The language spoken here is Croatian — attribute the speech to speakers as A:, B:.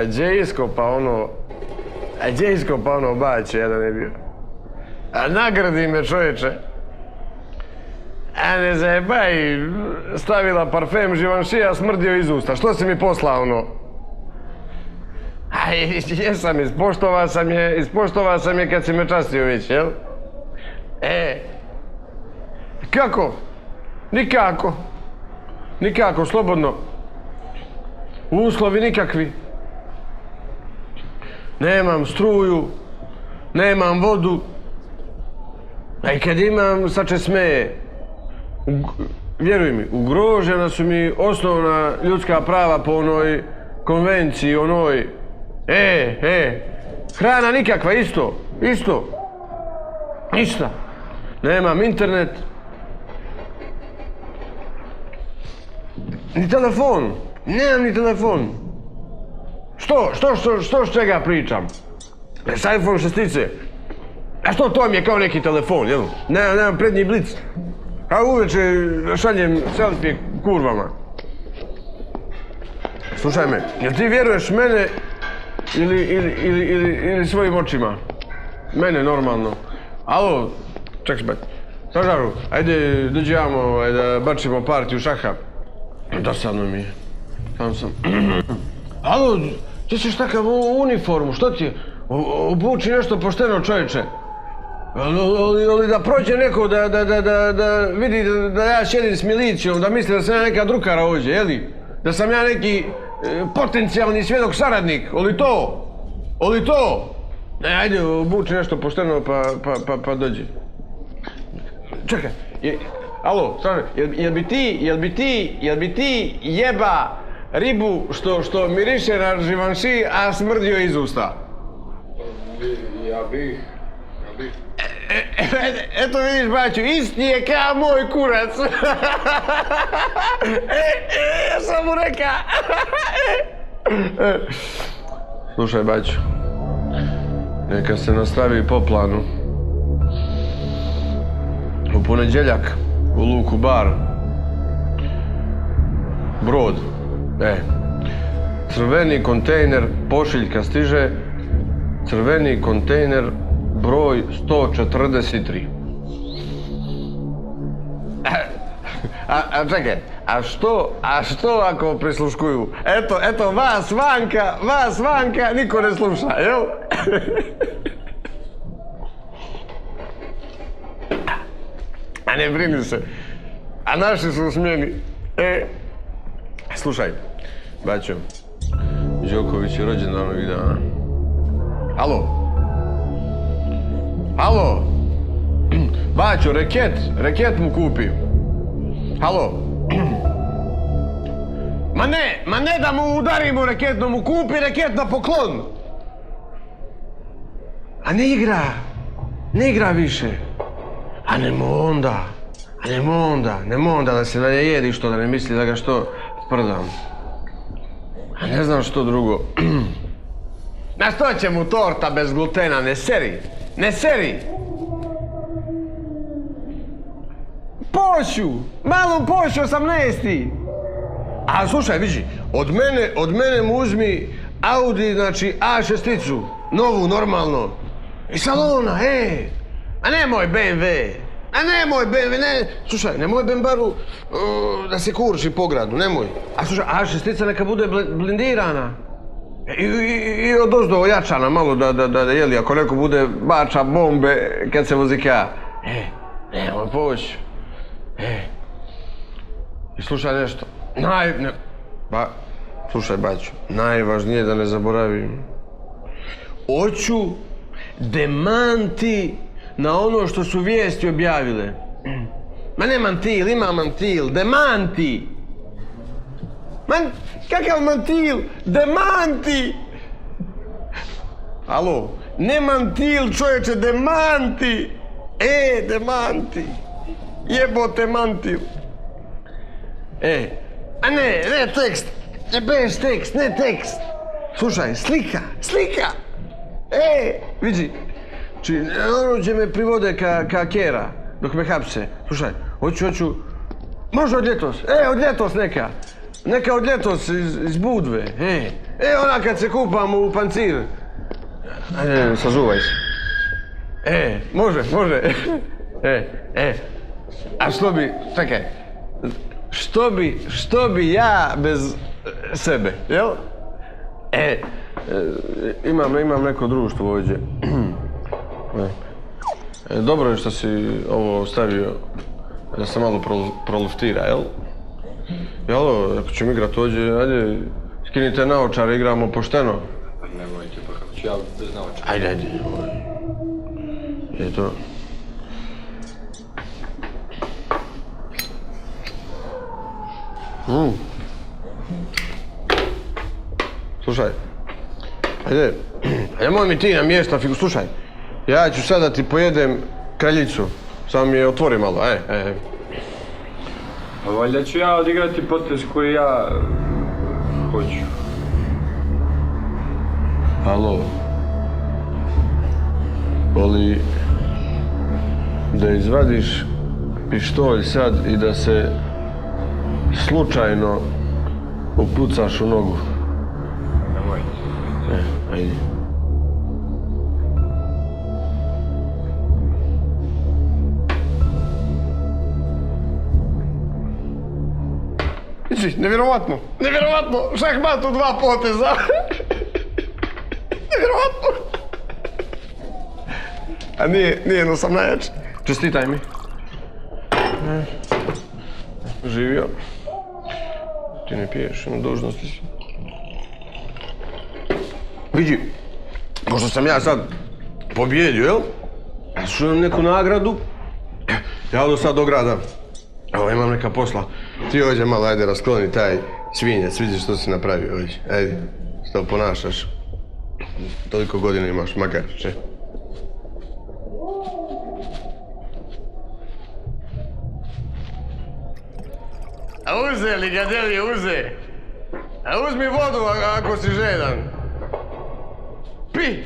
A: A gdje je iskopa ono bače, jedan je bio. A nagradi me čovječe. A ne zajebaj, stavila parfem Givenchy, a smrdio iz usta. Što si mi poslao ono? A jesam, ispoštovao sam je kad si me častio već, jel? Kako? Nikako, slobodno. Uslovi nikakvi. Nemam struju, nemam vodu. A i kad imam, sad će smeje. Vjeruj mi, ugrožena su mi osnovna ljudska prava po onoj konvenciji, onoj... Hrana nikakva, isto. Ništa. Nemam internet. Ni telefon. Nemam ni telefon. Što s čega pričam? S iPhone 6. A što to mi je kao neki telefon, jel? Nemam prednji blic. A uveče šaljem selfie kurvama. Slušaj me, jel ti vjeruješ mene ili svojim očima? Mene normalno. Alo, čekaj bać. Stražaru, ajde dođemo da bačimo partiju šaha. Dosadno mi je. Tam sam. Alo, ti ćeš takav u uniformu, što ti je? Obuči nešto pošteno, čovječe. Ali da prođe neko da vidi da ja sjedim s milicijom, da misli da sam ja neka drukara ovdje, jeli? Da sam ja neki potencijalni svjedok saradnik, oli to? Ajde, obuči nešto pošteno pa dođi. Čekaj, alo, stvarno, jel bi ti jeba ribu što miriše na Givenchy, a smrdio iz usta?
B: Ja bih.
A: Eto vidiš, baću, isti je kao moj kurac. Ja sam mu reka. Slušaj, baću, neka se nastavi po planu. U ponedjeljak, u luku Bar, Brod, crveni kontejner, pošiljka stiže, crveni kontejner, broj 143. A čekaj, a što ako prisluškuju? Eto, vas vanka, niko ne sluša, jel? A ne brini se, a naši su u smjeni. Slušaj, baćo, Đoković je rođendan ovih dana. Halo? Baćo, reket mu kupi. Halo? Ma ne da mu udarimo reketno, mu kupi reket na poklon. A ne igra više. A nemo onda da se ne jedi što, da ne misli da ga što sprdam. A ne znam što drugo. Na što će mu torta bez glutena, ne seri. Malom poću 18. A slušaj, vidi, od mene mu uzmi Audi, znači A6, novu, normalno. I salona, a nemoj BMW. Ne. Slušaj, nemoj Bembaru da se kurči po gradu, nemoj. A slušaj, A6 neka bude blindirana. I odozdo ojačana malo da jeli, ako neko bude bača bombe kad se vozi ka. Nemoj poći. I slušaj nešto. Slušaj, baću, najvažnije da ne zaboravim. Hoću demanti na ono što su vijesti objavile. Ma ne mantil, ima mantil, demanti! Kakav mantil? Demanti! Alo, ne mantil, čovječe, demanti! Demanti! Jebote mantil! A ne tekst! Bez tekst, ne tekst! Slušaj, slika! Vidi, ono gdje me privode ka kera, dok me hapse. Slušaj, hoću, može od ljetos neka od ljetos iz Budve, Ona kad se kupam u pancir. Ajde, sazuvaj se. Može. A čekaj. Što bi ja bez sebe, jel? Imam neko društvo ovdje. Dobro je što si ovo stavio da se malo proluftira, jel? Jel, ako ćemo igrat ovdje, ajde, skinite naočare, igramo pošteno.
B: Nemojte, pa kako ću ja bez naočara.
A: Ajde. Je to. Slušaj, ajde, nemoj mi ti namješta figu, slušaj, ja ću sad da ti pojedem kraljicu, samo mi je otvori malo,
B: A valjda ću ja odigrati potez koji ja hoću.
A: Alo, voli da izvadiš pištolj sad i da se slučajno upucaš u nogu.
B: Nemojte.
A: Ajde. Nevjerovatno, šahmat u 2 poteza. Nevjerovatno. A nije, no sam najjači. Čestitaj mi. Živio. Ti ne piješ, na dužnosti si. Vidi, pošto sam ja sad pobjedio, jel? Ja čujem neku nagradu. Ja odo sad do grada. Evo, imam neka posla. Ti ovdje malo, ajde, raskloni taj svinjac, vidiš što si napravio ovdje. Ajde, što ponašaš. Toliko godina imaš, makar, še? A uze, ligadeli, uze. A uzmi vodu ako si žedan. Pi!